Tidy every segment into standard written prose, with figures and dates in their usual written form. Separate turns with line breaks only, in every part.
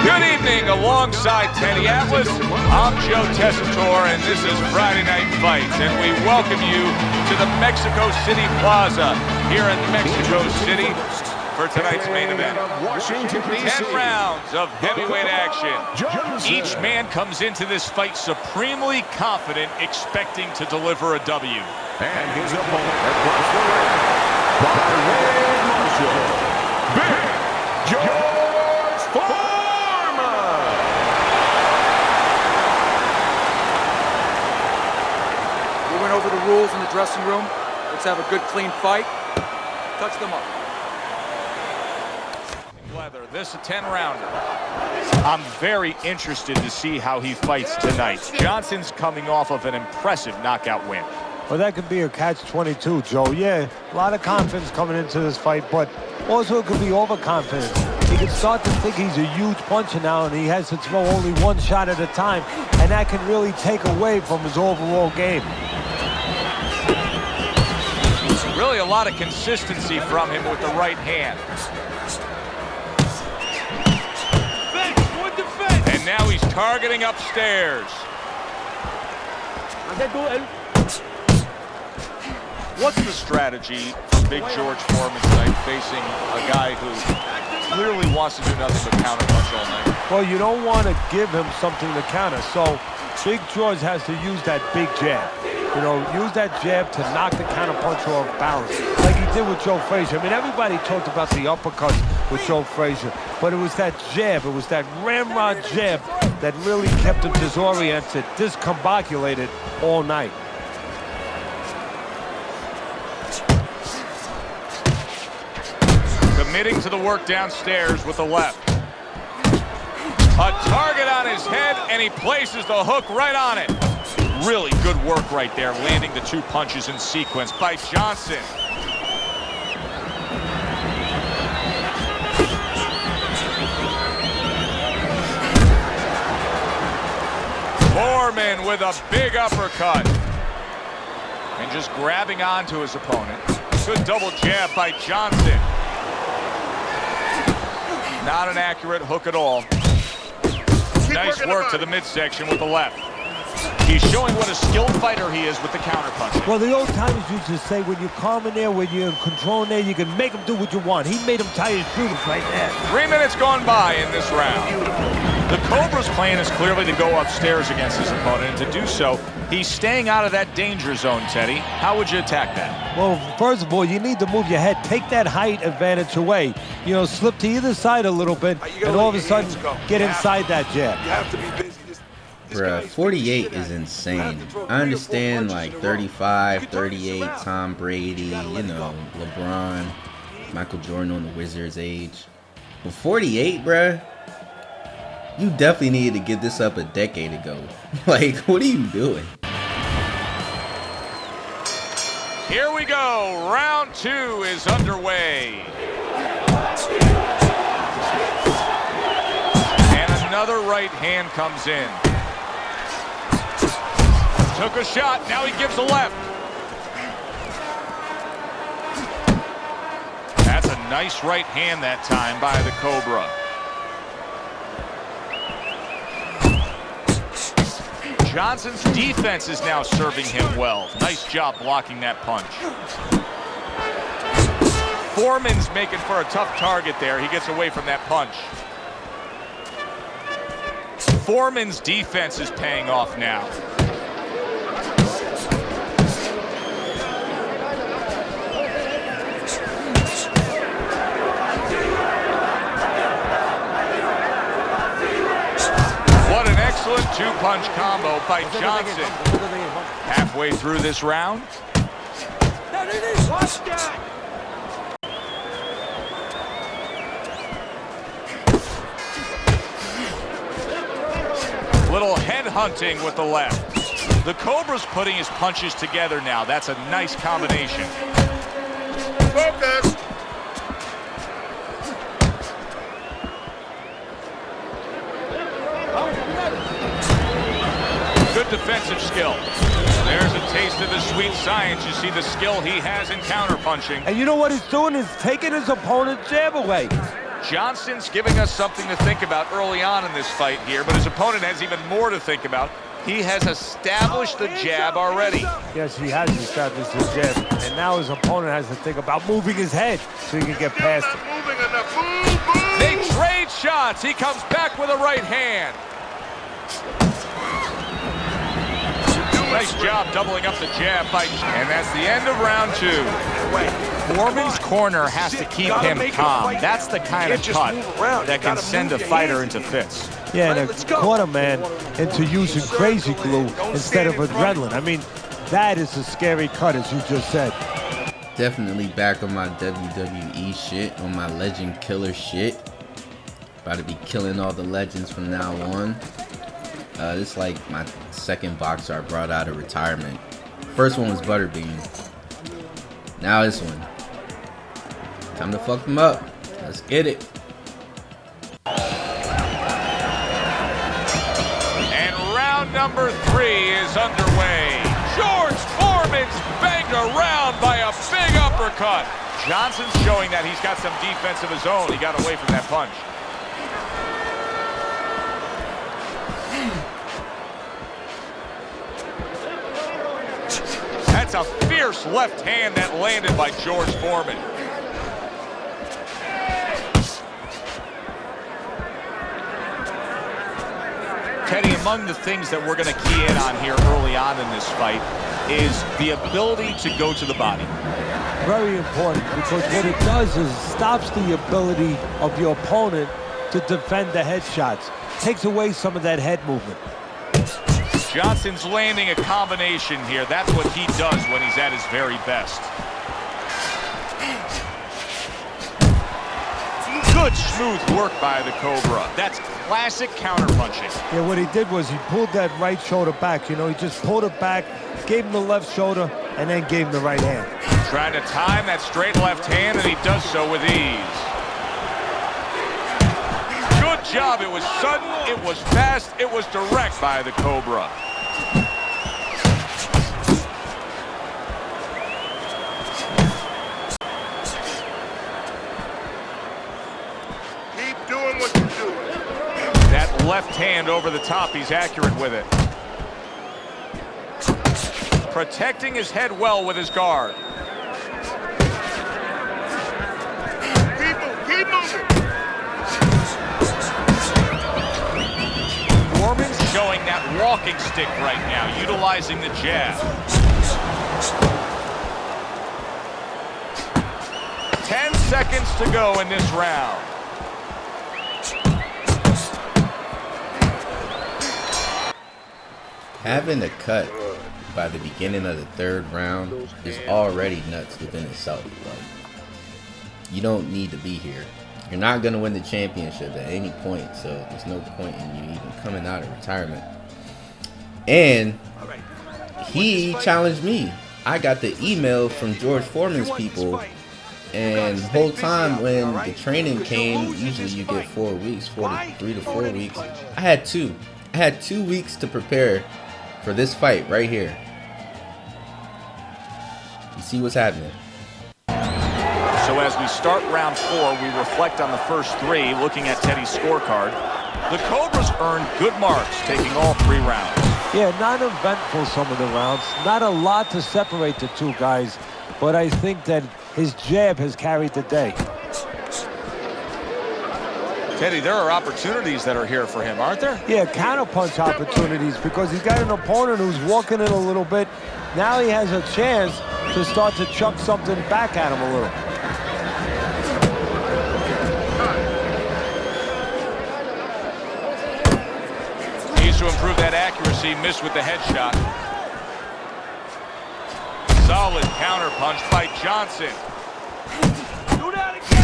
Good evening, alongside Teddy Atlas. I'm Joe Tessitore, and this is Friday Night Fights, and we welcome you to the Mexico City Plaza here in Mexico City for tonight's main event. 10 rounds of heavyweight action. Each man comes into this fight supremely confident, expecting to deliver a W.
And his opponent across the ring, by red marshal, Big George Foreman.
We went over the rules in the dressing room. Let's have a good, clean fight. Touch them up.
Leather, this a 10-rounder. I'm very interested to see how he fights tonight. Johnson's coming off of an impressive knockout win.
Well, that could be a catch-22, Joe. Yeah, a lot of confidence coming into this fight, but also it could be overconfidence. He can start to think he's a huge puncher now, and he has to throw only one shot at a time, and that can really take away from his overall game.
Really a lot of consistency from him with the right hand. And now he's targeting upstairs. What's the strategy for Big George Foreman tonight, facing a guy who clearly wants to do nothing but counterpunch all night?
Well, you don't want to give him something to counter, so Big George has to use that big jab. You know, use that jab to knock the counterpuncher off balance, like he did with Joe Frazier. I mean, everybody talked about the uppercuts with Joe Frazier, but it was that jab, it was that ramrod jab that really kept him disoriented, discombobulated all night.
Committing to the work downstairs with the left. A target on his head, and he places the hook right on it. Really good work right there, landing the two punches in sequence by Johnson. Foreman with a big uppercut. And just grabbing onto his opponent. Good double jab by Johnson. Not an accurate hook at all. Nice work to the midsection with the left. He's showing what a skilled fighter he is with the counterpunch.
Well, the old timers used to say, when you're calm in there, when you're in control in there, you can make him do what you want. He made him tie his shoes right there.
3 minutes gone by in this round. The Cobra's plan is clearly to go upstairs against his opponent, and to do so, he's staying out of that danger zone, Teddy. How would you attack that?
Well, first of all, you need to move your head. Take that height advantage away. You know, slip to either side a little bit, and all of a sudden, get inside that jab.
You have to be busy.
Bruh, 48 is insane. I understand like 35, 38, Tom Brady, you know, LeBron, Michael Jordan on the Wizards' age. But 48, bruh, you definitely needed to get this up a decade ago. Like, what are you doing?
Here we go. Round 2 is underway. And another right hand comes in. Took a shot, now he gives a left. That's a nice right hand that time by the Cobra. Johnson's defense is now serving him well. Nice job blocking that punch. Foreman's making for a tough target there. He gets away from that punch. Foreman's defense is paying off now. Excellent two-punch combo by Johnson. Halfway through this round. Little head hunting with the left. The Cobra's putting his punches together now. That's a nice combination. Focus. Good defensive skill. There's a taste of the sweet science. You see the skill he has in counterpunching.
And you know what he's doing? He's taking his opponent's jab away.
Johnson's giving us something to think about early on in this fight here, but his opponent has even more to think about. He has established the jab already.
Yes, he has established the jab, and now his opponent has to think about moving his head so he can get past it.
They trade shots. He comes back with a right hand. Nice job doubling up the jab by, and that's the end of round 2. Foreman's corner has to keep him calm. That's the kind of cut that can send a fighter into fits.
Yeah, and it caught a man into using crazy glue instead of adrenaline. I mean, that is a scary cut, as you just said.
Definitely back on my WWE shit, on my legend killer shit. About to be killing all the legends from now on. This is like my second boxer I brought out of retirement. First one was Butterbean. Now this one. Time to fuck them up. Let's get it.
And round number 3 is underway. George Foreman's banged around by a big uppercut. Johnson's showing that he's got some defense of his own. He got away from that punch. That's a fierce left hand that landed by George Foreman. Teddy, among the things that we're going to key in on here early on in this fight is the ability to go to the body.
Very important, because what it does is stops the ability of your opponent to defend the headshots. Takes away some of that head movement.
Johnson's landing a combination here. That's what he does when he's at his very best. Good smooth work by the Cobra. That's classic counterpunching.
Yeah, what he did was he pulled that right shoulder back. You know, he just pulled it back, gave him the left shoulder, and then gave him the right hand.
Trying to time that straight left hand, and he does so with ease. Good job. It was sudden, it was fast, it was direct by the Cobra.
Keep doing what you're doing.
That left hand over the top, he's accurate with it. Protecting his head well with his guard.
Keep moving.
Foreman's showing that walking stick right now, utilizing the jab. 10 seconds to go in this round.
Having a cut by the beginning of the 3rd round is already nuts within itself. Like, you don't need to be here. You're not going to win the championship at any point, so there's no point in you even coming out of retirement. And he challenged me. I got the email from George Foreman's people, and the whole time when the training came, usually you get 4 weeks, 3 to 4 weeks. I had 2. I had 2 weeks to prepare for this fight right here. You see what's happening.
So as we start round 4, we reflect on the first 3, looking at Teddy's scorecard. The Cobras earned good marks, taking all 3 rounds.
Yeah, not eventful some of the rounds. Not a lot to separate the two guys, but I think that his jab has carried the day.
Teddy, there are opportunities that are here for him, aren't there?
Yeah, counterpunch opportunities, because he's got an opponent who's walking in a little bit. Now he has a chance to start to chuck something back at him a little.
Needs to improve that accuracy, missed with the headshot. Solid counterpunch by Johnson.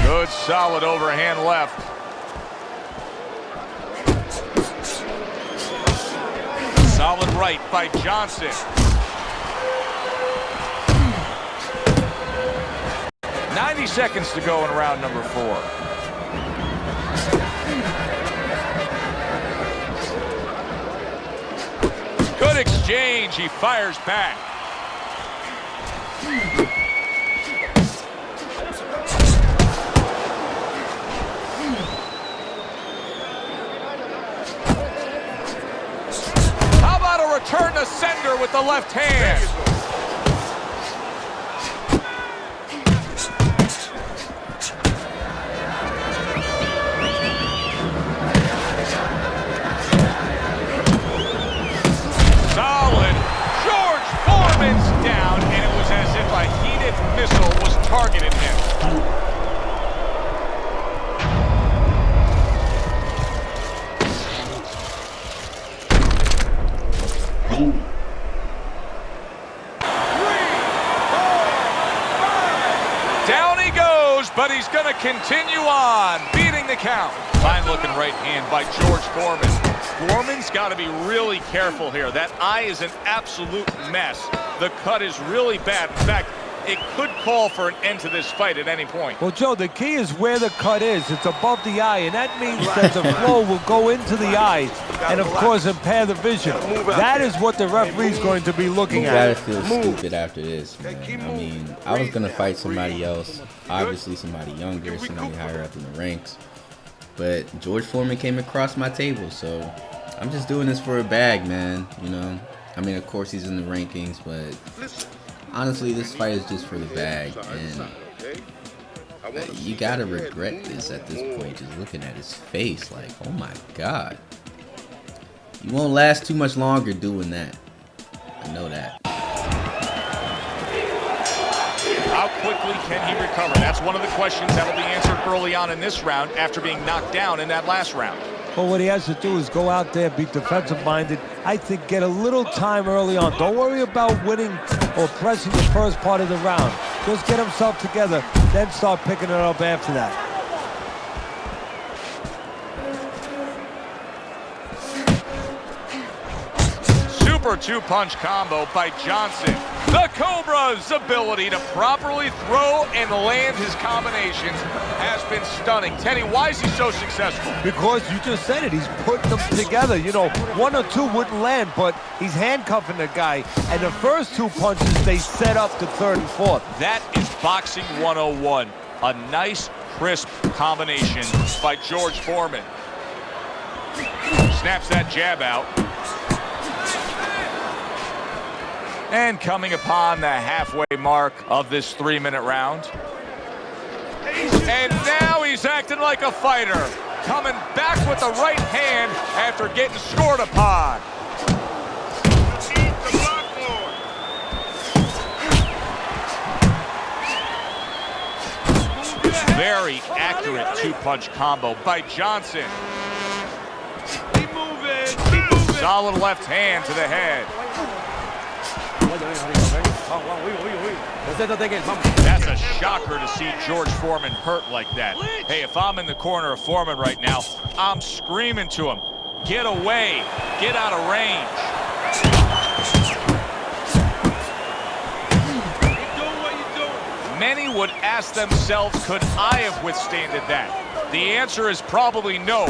Good solid overhand left. Solid right by Johnson. 90 seconds to go in round number 4. Good exchange. He fires back. sender with the left hand. Solid. George Foreman's down, and it was as if a heated missile was targeting him. Down he goes, but he's going to continue on, beating the count. Fine-looking right hand by George Foreman. Foreman's got to be really careful here. That eye is an absolute mess. The cut is really bad. In fact, it could call for an end to this fight at any point.
Well, Joe, the key is where the cut is. It's above the eye, and that means that the flow will go into the eye and, of course, impair the vision. That is what the referee's going to be looking
You
at.
gotta feel stupid after this, man. I mean, I was gonna fight somebody else, obviously somebody younger, somebody higher up in the ranks. But George Foreman came across my table, so I'm just doing this for a bag, man. You know, I mean, of course he's in the rankings, but honestly, this fight is just for the bag, and you gotta regret this at this point. Just looking at his face, like, oh my God, you won't last too much longer doing that. I know that.
How quickly can he recover? That's one of the questions that will be answered early on in this round after being knocked down in that last round.
Well, what he has to do is go out there, be defensive-minded. I think get a little time early on. Don't worry about winning or pressing the first part of the round. Just get himself together, then start picking it up after that.
Super two-punch combo by Johnson. The Cobra's ability to properly throw and land his combinations has been stunning. Teddy, why is he so successful?
Because you just said it, he's putting them together. You know, one or two wouldn't land, but he's handcuffing the guy. And the first two punches, they set up the third and fourth.
That is boxing 101. A nice, crisp combination by George Foreman. Snaps that jab out. And coming upon the halfway mark of this 3-minute round. And now he's acting like a fighter. Coming back with the right hand after getting scored upon. Very accurate two-punch combo by Johnson. Keep moving. Solid left hand to the head. That's a shocker to see George Foreman hurt like that. Hey, if I'm in the corner of Foreman right now, I'm screaming to him, get away, get out of range. Many would ask themselves, could I have withstanded that? The answer is probably no.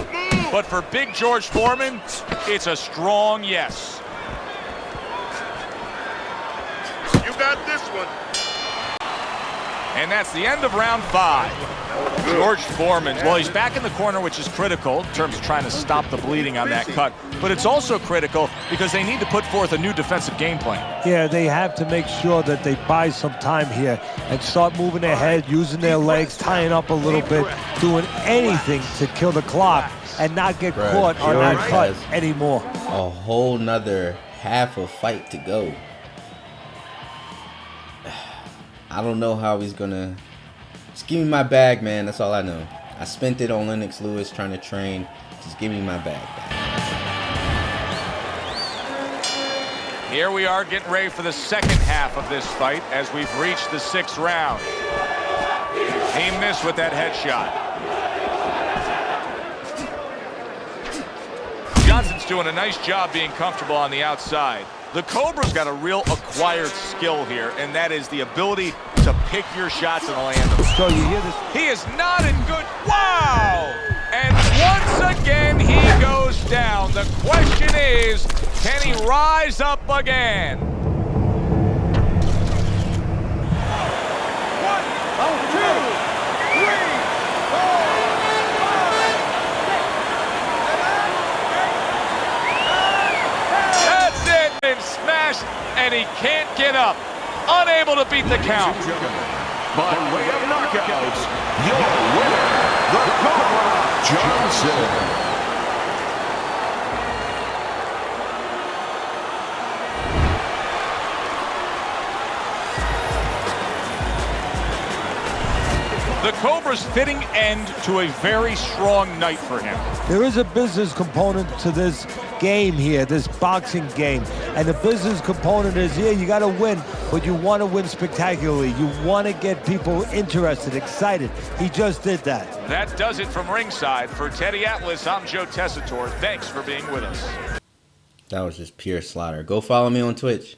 But for Big George Foreman, it's a strong yes.
Got this one.
And that's the end of round 5. George Foreman, well, he's back in the corner, which is critical in terms of trying to stop the bleeding on that cut. But it's also critical because they need to put forth a new defensive game plan.
Yeah, they have to make sure that they buy some time here and start moving their head, using their legs, tying up a little bit, doing anything to kill the clock and not get caught on that cut anymore.
A whole nother half a fight to go. I don't know how he's gonna. Just give me my bag, man. That's all I know. I spent it on Lennox Lewis trying to train. Just give me my bag back.
Here we are getting ready for the second half of this fight as we've reached the 6th round. He missed with that headshot. Johnson's doing a nice job being comfortable on the outside. The Cobra's got a real acquired skill here, and that is the ability to pick your shots and land them.
So you hear this?
He is not in good. Wow! And once again, he goes down. The question is, can he rise up again? 1, 2, 3, 4, 5, 6, 7, 8. That's it. And smack. and he can't get up. Unable to beat the count.
By way of knockouts, your winner, the COBRA Johnson.
The Cobra's fitting end to a very strong night for him.
There is a business component to this game here, this boxing game. And the business component is, yeah, you got to win, but you want to win spectacularly. You want to get people interested, excited. He just did that.
That does it from ringside. For Teddy Atlas, I'm Joe Tessitore. Thanks for being with us.
That was just pure slaughter. Go follow me on Twitch.